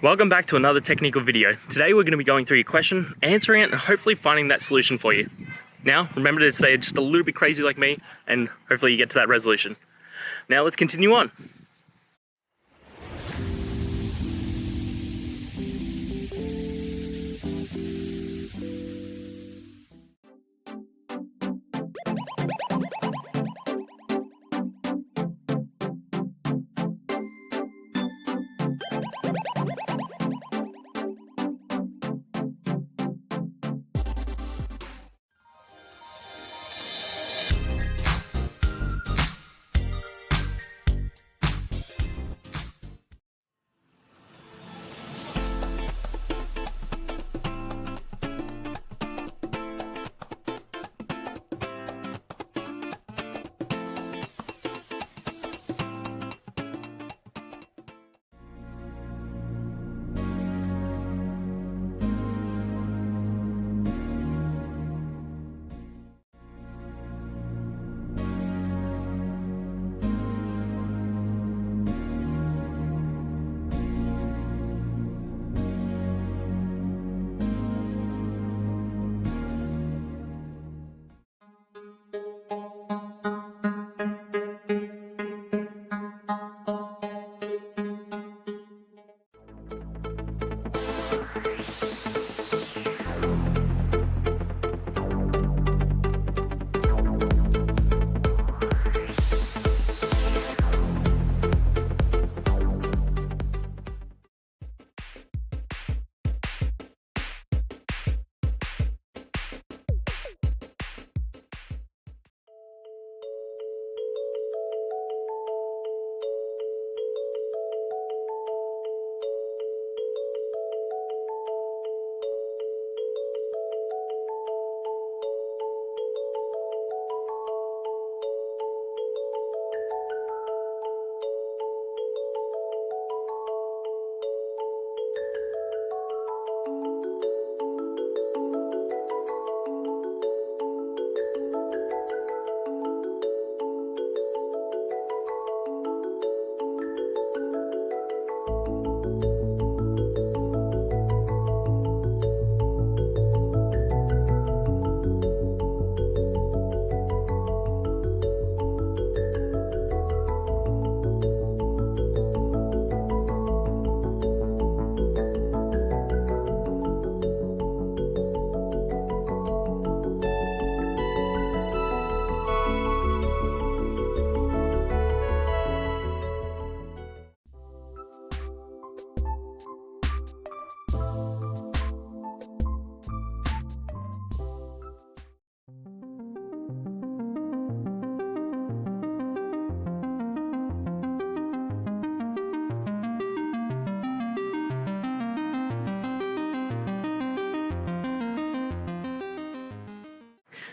Welcome back to another technical video. Today we're going to be going through your question, answering it, and hopefully finding that solution for you. Now, remember to stay just a little bit crazy like me, and hopefully you get to that resolution. Now let's continue on.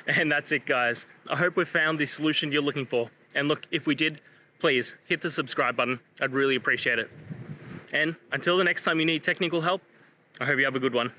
And that's it, guys. I hope we found the solution you're looking for. And look, if we did, please hit the subscribe button. I'd really appreciate it. And until the next time you need technical help, I hope you have a good one.